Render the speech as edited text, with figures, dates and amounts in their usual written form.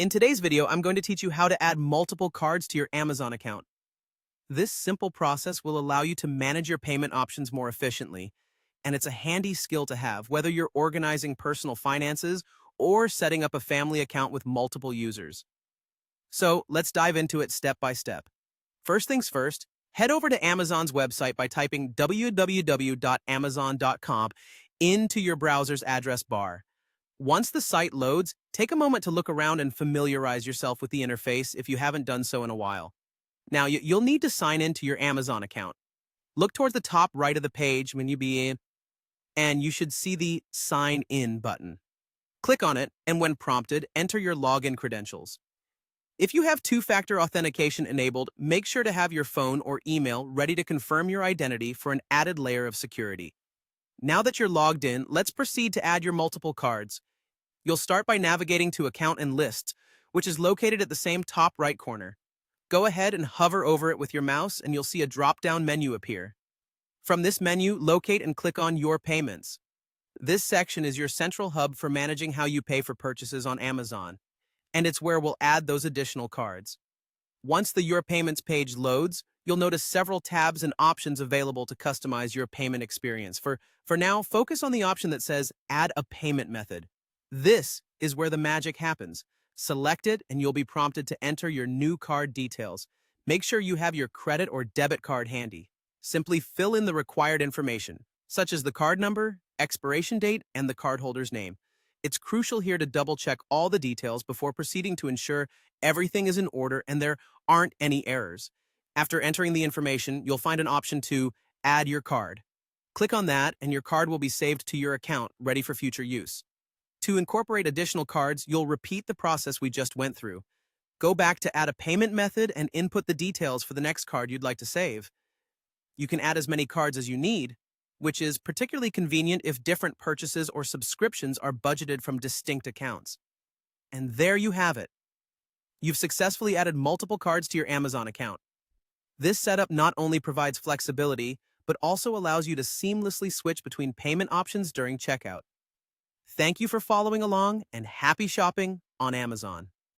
In today's video, I'm going to teach you how to add multiple cards to your Amazon account. This simple process will allow you to manage your payment options more efficiently, and it's a handy skill to have, whether you're organizing personal finances or setting up a family account with multiple users. So let's dive into it step by step. First things first, head over to Amazon's website by typing www.amazon.com into your browser's address bar. Once the site loads, take a moment to look around and familiarize yourself with the interface if you haven't done so in a while. Now, you'll need to sign in to your Amazon account. Look towards the top right of the page when you begin, and you should see the Sign In button. Click on it, and when prompted, enter your login credentials. If you have two-factor authentication enabled, make sure to have your phone or email ready to confirm your identity for an added layer of security. Now that you're logged in, let's proceed to add your multiple cards. You'll start by navigating to Account and Lists, which is located at the same top right corner. Go ahead and hover over it with your mouse and you'll see a drop-down menu appear. From this menu, locate and click on Your Payments. This section is your central hub for managing how you pay for purchases on Amazon, and it's where we'll add those additional cards. Once the Your Payments page loads, you'll notice several tabs and options available to customize your payment experience. For now, focus on the option that says Add a Payment Method. This is where the magic happens. Select it and you'll be prompted to enter your new card details. Make sure you have your credit or debit card handy. Simply fill in the required information, such as the card number, expiration date, and the cardholder's name. It's crucial here to double-check all the details before proceeding to ensure everything is in order and there aren't any errors. After entering the information, you'll find an option to Add Your Card. Click on that and your card will be saved to your account, ready for future use. To incorporate additional cards, you'll repeat the process we just went through. Go back to Add a Payment Method and input the details for the next card you'd like to save. You can add as many cards as you need, which is particularly convenient if different purchases or subscriptions are budgeted from distinct accounts. And there you have it. You've successfully added multiple cards to your Amazon account. This setup not only provides flexibility, but also allows you to seamlessly switch between payment options during checkout. Thank you for following along and happy shopping on Amazon.